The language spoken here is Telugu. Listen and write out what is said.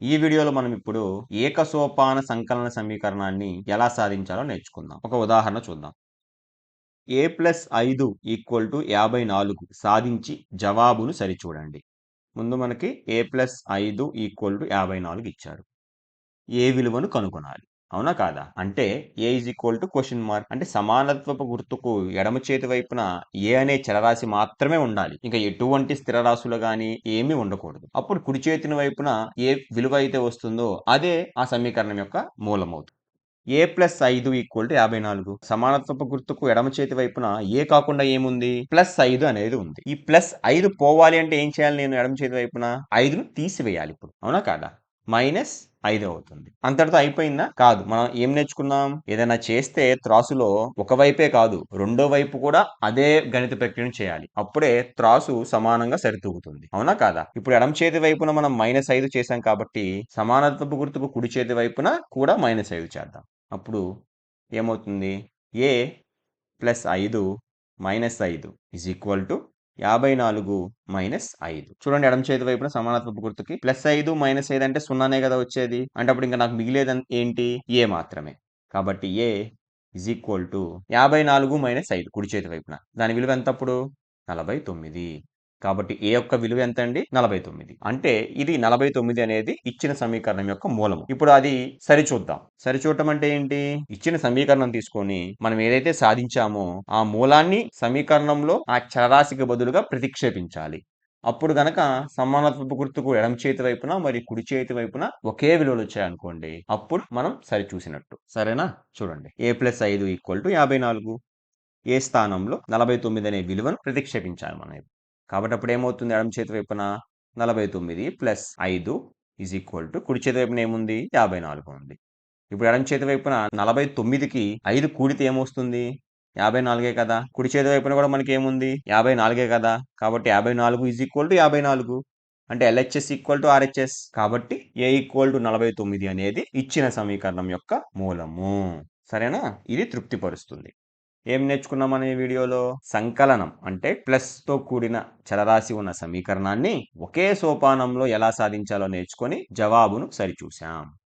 ఈ వీడియోలో మనం ఇప్పుడు ఏకసోపాన సంకలన సమీకరణాన్ని ఎలా సాధించాలో నేర్చుకుందాం. ఒక ఉదాహరణ చూద్దాం. a+5 = 54 సాధించి జవాబును సరిచూడండి. ముందు మనకి a+5 = 54 ఇచ్చారు. ఏ విలువను కనుగొనాలి. అవునా కాదా? అంటే a క్వెషన్ మార్క్ అంటే సమానత్వపు గుర్తుకు ఎడమ చేతి వైపున a అనే చలరాశి మాత్రమే ఉండాలి. ఇంకా ఎటువంటి స్థిరరాశులు గాని ఏమీ ఉండకూడదు. అప్పుడు కుడి చేతిని వైపున ఏ విలువ అయితే వస్తుందో అదే ఆ సమీకరణం యొక్క మూలమవుతుంది. a+5 = 54 సమానత్వపు గుర్తుకు ఎడమ చేతి వైపున ఏ కాకుండా ఏముంది? +5 అనేది ఉంది. ఈ +5 పోవాలి అంటే ఏం చేయాలి నేను ఎడమ చేతి వైపున? 5ను తీసివేయాలి ఇప్పుడు. అవునా కాదా? -5 అవుతుంది. అంతటితో అయిపోయిందా? కాదు. మనం ఏం నేర్చుకున్నాం? ఏదైనా చేస్తే త్రాసులో ఒక వైపే కాదు, రెండో వైపు కూడా అదే గణిత ప్రక్రియను చేయాలి. అప్పుడే త్రాసు సమానంగా సరితూగుతుంది. అవునా కాదా? ఇప్పుడు ఎడమ చేతి వైపున మనం -5 చేశాం కాబట్టి సమానత్వపు గుర్తుకు కుడి చేతి వైపున కూడా -5 చేద్దాం. అప్పుడు ఏమవుతుంది? a + 5 - 5 = 54 - 5. చూడండి ఎడమ చేతి వైపున సమానత్వపు గుర్తుకి +5 - 5 అంటే 0నే కదా వచ్చేది. అంటే అప్పుడు ఇంక నాకు మిగిలేది ఏంటి? a మాత్రమే. కాబట్టి a = 54 - 5 కుడి చేతి వైపున. దాని విలువ ఎంత అప్పుడు? 49. కాబట్టి a యొక్క విలువ ఎంత అండి? 49. అంటే ఇది 49 అనేది ఇచ్చిన సమీకరణం యొక్క మూలము. ఇప్పుడు అది సరిచూద్దాం. సరిచూడటం అంటే ఏంటి? ఇచ్చిన సమీకరణం తీసుకొని మనం ఏదైతే సాధించామో ఆ మూలాన్ని సమీకరణంలో ఆ చలరాశికి బదులుగా ప్రతిక్షేపించాలి. అప్పుడు గనక సమానత్వపు గుర్తుకు ఎడమ చేతి వైపున మరియు కుడి చేతి వైపున ఒకే విలువలు వచ్చాయనుకోండి. అప్పుడు మనం సరిచూసినట్టు. సరేనా? చూడండి. a+5 = 54. ఏ స్థానంలో 49 అనే విలువను ప్రతిక్షేపించాలి మనం. కాబట్టి అప్పుడు ఏమవుతుంది? ఎడమ చేతి వైపున 49 + 5 కుడి చేతి వైపున ఏముంది? 54 ఉంది. ఇప్పుడు ఎడమ చేతి వైపున 49కి 5 కూడితే ఏమొస్తుంది? 54 కదా! కుడి చేతి వైపున కూడా మనకి ఏముంది? 54 కదా! కాబట్టి 54 54. అంటే LHS = RHS. కాబట్టి a = 49 అనేది ఇచ్చిన సమీకరణం యొక్క మూలము. సరేనా? ఇది తృప్తిపరుస్తుంది. ఏం నేర్చుకున్నాం మనం ఈ వీడియోలో? సంకలనం అంటే ప్లస్‌తో కూడిన చలరాశి ఉన్న సమీకరణాన్ని ఒకే సోపానంలో ఎలా సాధించాలో నేర్చుకొని జవాబును సరిచూసాం.